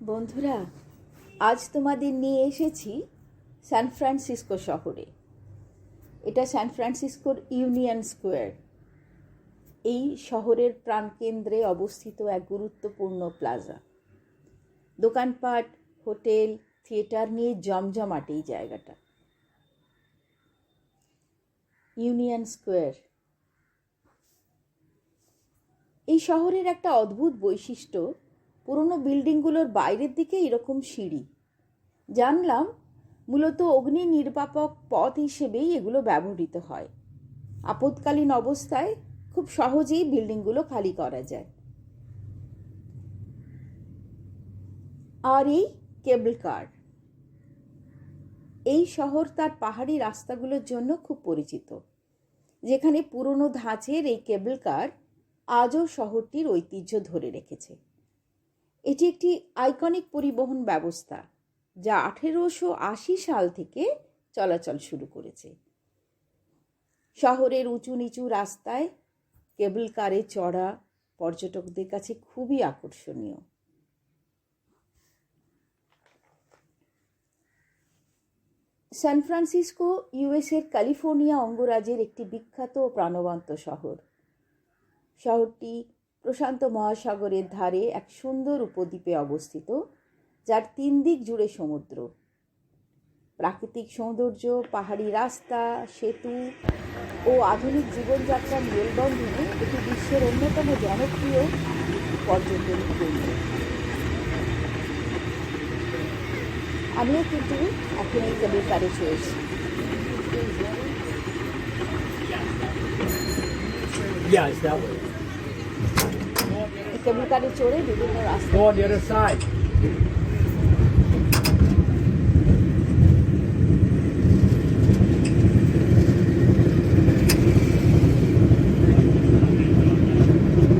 বন্ধুরা, আজ তোমাদের নিয়ে এসেছি সান ফ্রান্সিসকো শহরে। এটা সান ফ্রান্সিসকোর ইউনিয়ন স্কোয়ার। এই শহরের প্রাণকেন্দ্রে অবস্থিত এক গুরুত্বপূর্ণ প্লাজা। দোকানপাট, হোটেল, থিয়েটার নিয়ে জমজমাট এই জায়গাটা। ইউনিয়ন স্কোয়ার এই শহরের একটা অদ্ভুত বৈশিষ্ট্য, পুরনো বিল্ডিংগুলোর বাইরের দিকে এরকম সিঁড়ি। জানলাম মূলত অগ্নি নির্বাপক পথ হিসেবেই এগুলো ব্যবহৃত হয়। আপৎকালীন অবস্থায় খুব সহজেই বিল্ডিংগুলো খালি করা যায়। আর এই কেবল কার, এই শহর তার পাহাড়ি রাস্তাগুলোর জন্য খুব পরিচিত, যেখানে পুরনো ধাঁচের এই কেবল কার আজও শহরটির ঐতিহ্য ধরে রেখেছে। এটি একটি আইকনিক পরিবহন ব্যবস্থা, যা 1880 সাল থেকে চলাচল শুরু করেছে। শহরের উঁচু নিচু রাস্তায় কেবল কারে চড়া পর্যটকদের কাছে খুবই আকর্ষণীয়। সান ফ্রান্সিসকো ইউএসের ক্যালিফোর্নিয়া অঙ্গরাজ্যের একটি বিখ্যাত ও প্রাণবন্ত শহর। শহরটি প্রশান্ত মহাসাগরের ধারে এক সুন্দর উপদ্বীপে অবস্থিত, যার 3 দিক জুড়ে সমুদ্র। প্রাকৃতিক সৌন্দর্য, পাহাড়ি রাস্তা, সেতু ও আধুনিক জীবনযাত্রার মেলবন্ধনে এটি বিশ্বের অন্যতম জনপ্রিয় পর্যটন কেন্দ্র। আমিও কিন্তু এখন এই কেবল কারে চড়েছি। কেবল কারে চড়ে বিভিন্ন রাস্তা। Go on the other side.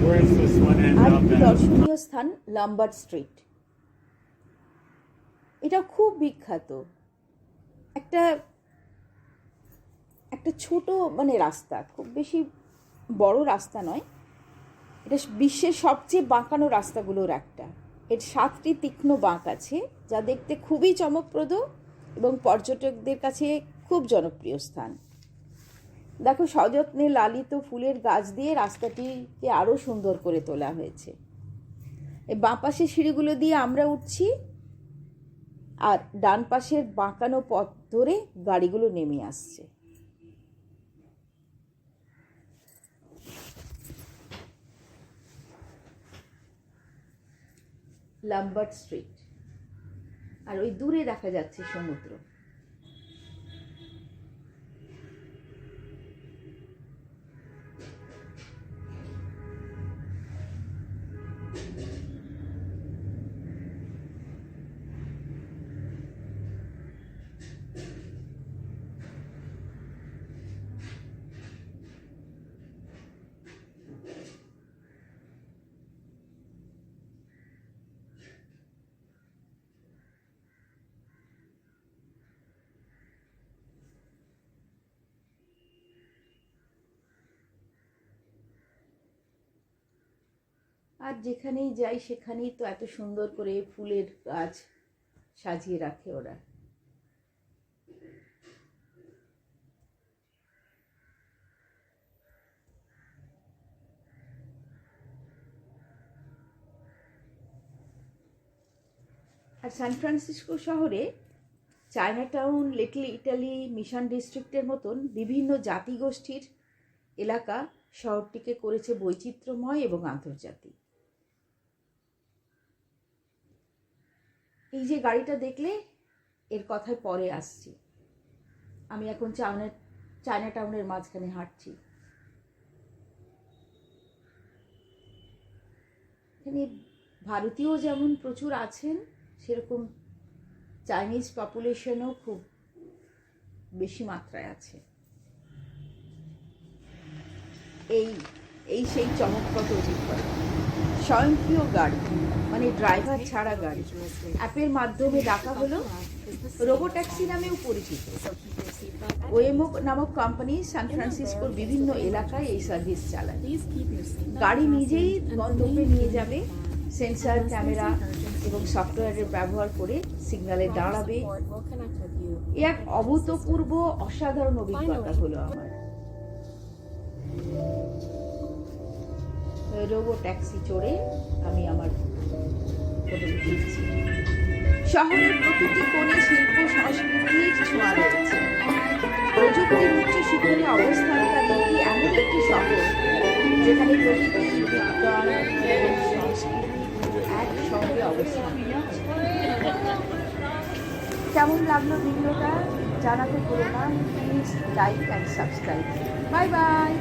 Where is this one end R up একটি at? দর্শনীয় স্থান লাম্বার্ট স্ট্রিট। এটা খুব বিখ্যাত। একটা ছোট রাস্তা, খুব বেশি বড় রাস্তা নয়। এটা বিশ্বের সবচেয়ে বাঁকানো রাস্তাগুলোর একটা। এর 7টি তীক্ষ্ণ বাঁক আছে, যা দেখতে খুবই চমকপ্রদ এবং পর্যটকদের কাছে খুব জনপ্রিয় স্থান। দেখো, সযত্নে লালিত ফুলের গাছ দিয়ে রাস্তাটিকে আরও সুন্দর করে তোলা হয়েছে। এই বাঁ পাশের সিঁড়িগুলো দিয়ে আমরা উঠছি, আর ডান পাশের বাঁকানো পথ ধরে গাড়িগুলো নেমে আসছে। লাম্বার্ট স্ট্রিট, আর ওই দূরে দেখা যাচ্ছে সমুদ্র। আর যেখানেই যাই সেখানেই তো এত সুন্দর করে ফুলের গাছ সাজিয়ে রাখে ওরা। আর সান ফ্রান্সিসকো শহরে China town, little Italy, mission ডিস্ট্রিক্টের মতন বিভিন্ন জাতিগোষ্ঠীর এলাকা শহরটিকে করেছে বৈচিত্র্যময় এবং আন্তর্জাতিক। এই যে গাড়িটা দেখলে, এর কথায় পরে আসছি। আমি এখন চায়না টাউনের মাঝখানে হাঁটছি। এখানে ভারতীয় যেমন প্রচুর আছেন, সেরকম চাইনিজ পপুলেশনও খুব বেশি মাত্রায় আছে। এই সেই চমকপ্রদ অভিজ্ঞতা। স্বয়ংক্রিয় গাড়ি, ড্রাইভার ছাড়া গাড়ি, অ্যাপের মাধ্যমে ডাকা হলো, রোবো ট্যাক্সি নামেও পরিচিত। ওয়েমো নামক কোম্পানি সান ফ্রান্সিসকোর বিভিন্ন এলাকায় এই সার্ভিস চালায়। গাড়ি নিজেই গন্তব্যে নিয়ে যাবে। সেন্সার, ক্যামেরা এবং সফটওয়্যারের ব্যবহার করে সিগন্যালে দাঁড়াবে। Will connect with you. এ এক অভূতপূর্ব অসাধারণ অভিজ্ঞতা হলো আমার। রোবো ট্যাক্সি চড়ে আমি আমার হোটেলে ফিরছি। শহরের প্রতিটি কোণে শিল্প সংস্কৃতির ছোঁয়া রয়েছে। প্রযুক্তির উচ্চ শিখরে অবস্থানকারী এটি এমন একটি শহর যেখানে প্রকৃতি, বিজ্ঞান এবং সংস্কৃতি একসঙ্গে অবস্থান করছে। কেমন লাগলো ভিডিওটা জানাতে ভুলো না। Please like and subscribe. Bye bye.